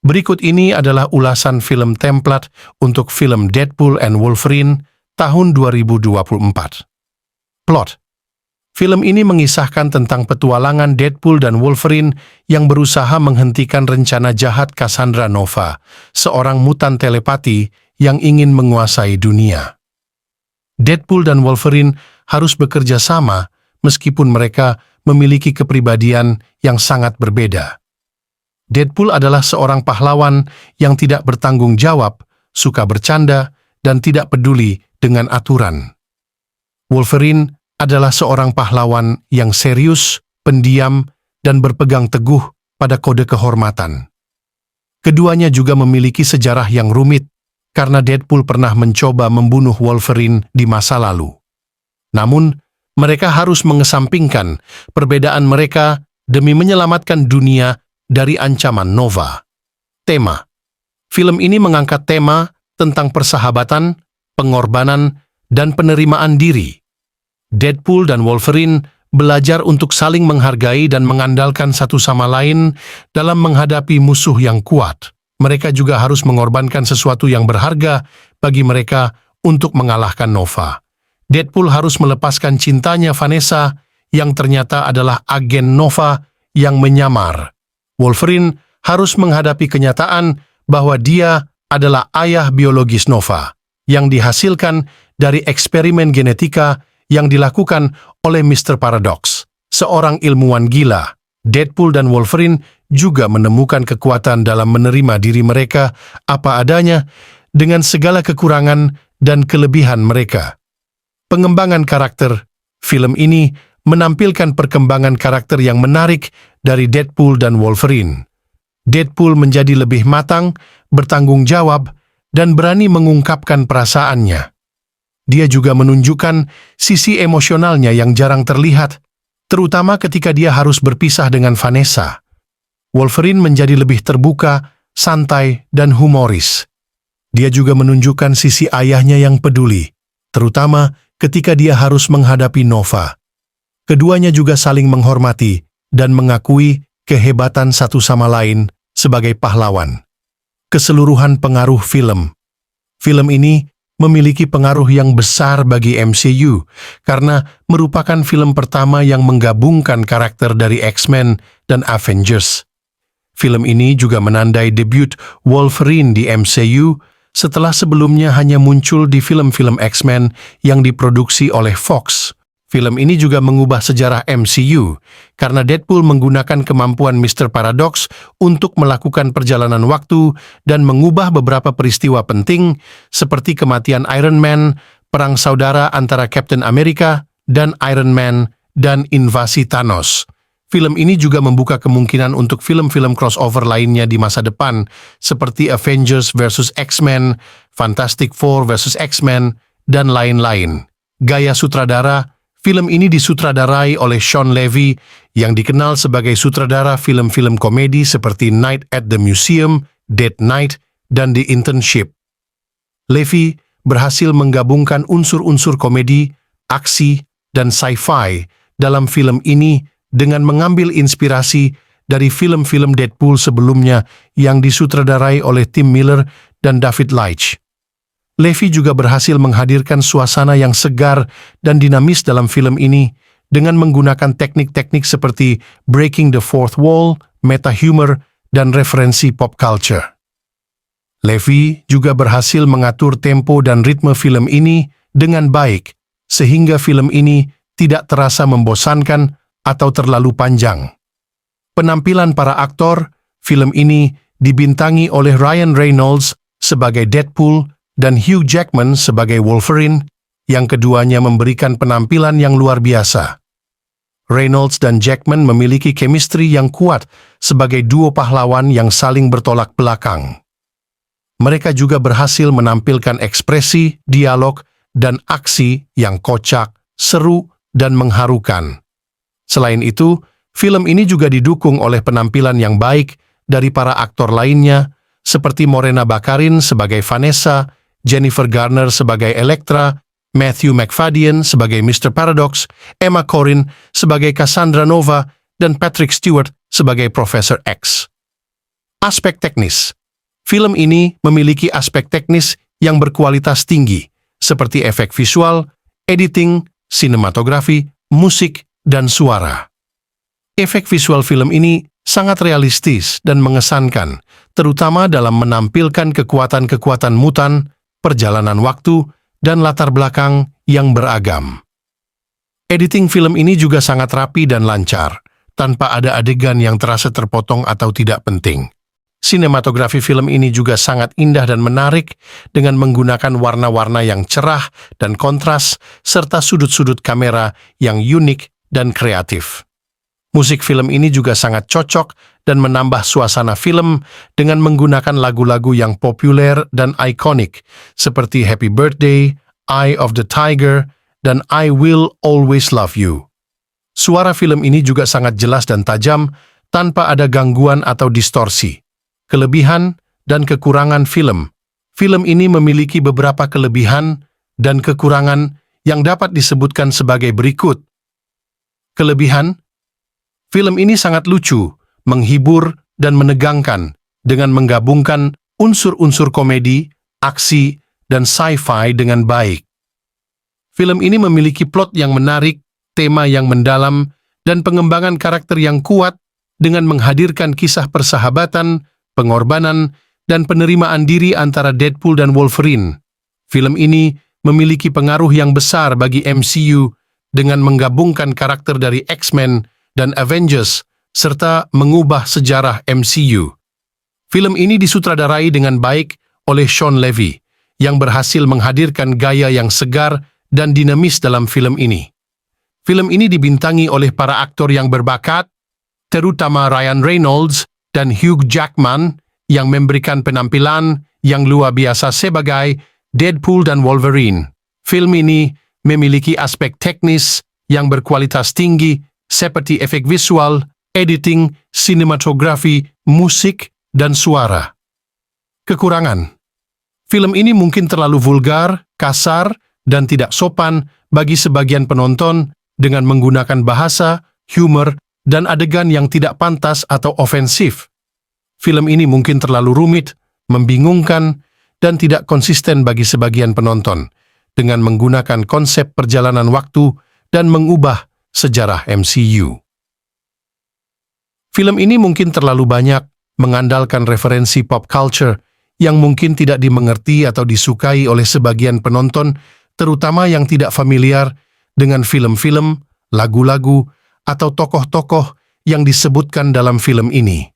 Berikut ini adalah ulasan film template untuk film Deadpool and Wolverine tahun 2024. Plot. Film ini mengisahkan tentang petualangan Deadpool dan Wolverine yang berusaha menghentikan rencana jahat Cassandra Nova, seorang mutan telepati yang ingin menguasai dunia. Deadpool dan Wolverine harus bekerja sama meskipun mereka memiliki kepribadian yang sangat berbeda. Deadpool adalah seorang pahlawan yang tidak bertanggung jawab, suka bercanda, dan tidak peduli dengan aturan. Wolverine adalah seorang pahlawan yang serius, pendiam, dan berpegang teguh pada kode kehormatan. Keduanya juga memiliki sejarah yang rumit karena Deadpool pernah mencoba membunuh Wolverine di masa lalu. Namun, mereka harus mengesampingkan perbedaan mereka demi menyelamatkan dunia dari ancaman Nova. Tema. Film ini mengangkat tema tentang persahabatan, pengorbanan, dan penerimaan diri. Deadpool dan Wolverine belajar untuk saling menghargai dan mengandalkan satu sama lain dalam menghadapi musuh yang kuat. Mereka juga harus mengorbankan sesuatu yang berharga bagi mereka untuk mengalahkan Nova. Deadpool harus melepaskan cintanya Vanessa yang ternyata adalah agen Nova yang menyamar. Wolverine harus menghadapi kenyataan bahwa dia adalah ayah biologis Nova yang dihasilkan dari eksperimen genetika yang dilakukan oleh Mr. Paradox, seorang ilmuwan gila. Deadpool dan Wolverine juga menemukan kekuatan dalam menerima diri mereka apa adanya dengan segala kekurangan dan kelebihan mereka. Pengembangan karakter. Film ini menampilkan perkembangan karakter yang menarik dari Deadpool dan Wolverine. Deadpool menjadi lebih matang, bertanggung jawab, dan berani mengungkapkan perasaannya. Dia juga menunjukkan sisi emosionalnya yang jarang terlihat, terutama ketika dia harus berpisah dengan Vanessa. Wolverine menjadi lebih terbuka, santai, dan humoris. Dia juga menunjukkan sisi ayahnya yang peduli, terutama ketika dia harus menghadapi Nova. Keduanya juga saling menghormati dan mengakui kehebatan satu sama lain sebagai pahlawan. Keseluruhan pengaruh film. Film ini memiliki pengaruh yang besar bagi MCU karena merupakan film pertama yang menggabungkan karakter dari X-Men dan Avengers. Film ini juga menandai debut Wolverine di MCU setelah sebelumnya hanya muncul di film-film X-Men yang diproduksi oleh Fox. Film ini juga mengubah sejarah MCU karena Deadpool menggunakan kemampuan Mr. Paradox untuk melakukan perjalanan waktu dan mengubah beberapa peristiwa penting seperti kematian Iron Man, perang saudara antara Captain America dan Iron Man, dan invasi Thanos. Film ini juga membuka kemungkinan untuk film-film crossover lainnya di masa depan seperti Avengers vs. X-Men, Fantastic Four vs. X-Men, dan lain-lain. Gaya sutradara. Film ini disutradarai oleh Shawn Levy yang dikenal sebagai sutradara film-film komedi seperti Night at the Museum, Dead Night, dan The Internship. Levy berhasil menggabungkan unsur-unsur komedi, aksi, dan sci-fi dalam film ini dengan mengambil inspirasi dari film-film Deadpool sebelumnya yang disutradarai oleh Tim Miller dan David Leitch. Levy juga berhasil menghadirkan suasana yang segar dan dinamis dalam film ini dengan menggunakan teknik-teknik seperti breaking the fourth wall, meta-humor, dan referensi pop culture. Levy juga berhasil mengatur tempo dan ritme film ini dengan baik, sehingga film ini tidak terasa membosankan atau terlalu panjang. Penampilan para aktor, film ini dibintangi oleh Ryan Reynolds sebagai Deadpool dan Hugh Jackman sebagai Wolverine, yang keduanya memberikan penampilan yang luar biasa. Reynolds dan Jackman memiliki chemistry yang kuat sebagai duo pahlawan yang saling bertolak belakang. Mereka juga berhasil menampilkan ekspresi, dialog, dan aksi yang kocak, seru, dan mengharukan. Selain itu, film ini juga didukung oleh penampilan yang baik dari para aktor lainnya, seperti Morena Baccarin sebagai Vanessa, Jennifer Garner sebagai Elektra, Matthew McFadden sebagai Mr. Paradox, Emma Corrin sebagai Cassandra Nova, dan Patrick Stewart sebagai Professor X. Aspek teknis. Film ini memiliki aspek teknis yang berkualitas tinggi, seperti efek visual, editing, sinematografi, musik, dan suara. Efek visual film ini sangat realistis dan mengesankan, terutama dalam menampilkan kekuatan-kekuatan mutan, perjalanan waktu, dan latar belakang yang beragam. Editing film ini juga sangat rapi dan lancar, tanpa ada adegan yang terasa terpotong atau tidak penting. Sinematografi film ini juga sangat indah dan menarik dengan menggunakan warna-warna yang cerah dan kontras, serta sudut-sudut kamera yang unik dan kreatif. Musik film ini juga sangat cocok dan menambah suasana film dengan menggunakan lagu-lagu yang populer dan ikonik seperti Happy Birthday, Eye of the Tiger, dan I Will Always Love You. Suara film ini juga sangat jelas dan tajam tanpa ada gangguan atau distorsi. Kelebihan dan kekurangan film. Film ini memiliki beberapa kelebihan dan kekurangan yang dapat disebutkan sebagai berikut. Kelebihan, film ini sangat lucu, menghibur, dan menegangkan dengan menggabungkan unsur-unsur komedi, aksi, dan sci-fi dengan baik. Film ini memiliki plot yang menarik, tema yang mendalam, dan pengembangan karakter yang kuat dengan menghadirkan kisah persahabatan, pengorbanan, dan penerimaan diri antara Deadpool dan Wolverine. Film ini memiliki pengaruh yang besar bagi MCU dengan menggabungkan karakter dari X-Men dan Avengers, serta mengubah sejarah MCU. Film ini disutradarai dengan baik oleh Shawn Levy, yang berhasil menghadirkan gaya yang segar dan dinamis dalam film ini. Film ini dibintangi oleh para aktor yang berbakat, terutama Ryan Reynolds dan Hugh Jackman, yang memberikan penampilan yang luar biasa sebagai Deadpool dan Wolverine. Film ini memiliki aspek teknis yang berkualitas tinggi seperti efek visual, editing, sinematografi, musik, dan suara. Kekurangan. Film ini mungkin terlalu vulgar, kasar, dan tidak sopan bagi sebagian penonton dengan menggunakan bahasa, humor, dan adegan yang tidak pantas atau ofensif. Film ini mungkin terlalu rumit, membingungkan, dan tidak konsisten bagi sebagian penonton dengan menggunakan konsep perjalanan waktu dan mengubah sejarah MCU. Film ini mungkin terlalu banyak mengandalkan referensi pop culture yang mungkin tidak dimengerti atau disukai oleh sebagian penonton, terutama yang tidak familiar dengan film-film, lagu-lagu, atau tokoh-tokoh yang disebutkan dalam film ini.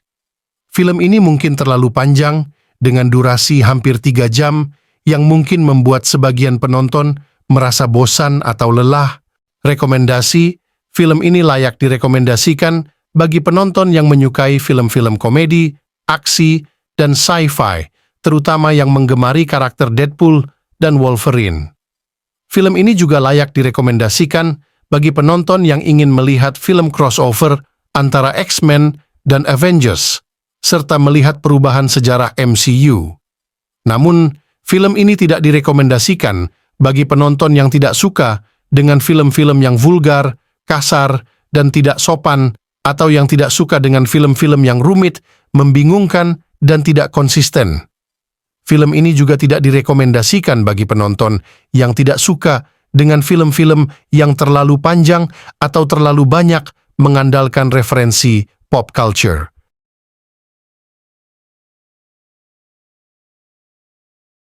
Film ini mungkin terlalu panjang, dengan durasi hampir 3 jam, yang mungkin membuat sebagian penonton merasa bosan atau lelah. Rekomendasi, film ini layak direkomendasikan bagi penonton yang menyukai film-film komedi, aksi, dan sci-fi, terutama yang menggemari karakter Deadpool dan Wolverine. Film ini juga layak direkomendasikan bagi penonton yang ingin melihat film crossover antara X-Men dan Avengers, serta melihat perubahan sejarah MCU. Namun, film ini tidak direkomendasikan bagi penonton yang tidak suka dengan film-film yang vulgar, kasar, dan tidak sopan, atau yang tidak suka dengan film-film yang rumit, membingungkan, dan tidak konsisten. Film ini juga tidak direkomendasikan bagi penonton yang tidak suka dengan film-film yang terlalu panjang atau terlalu banyak mengandalkan referensi pop culture.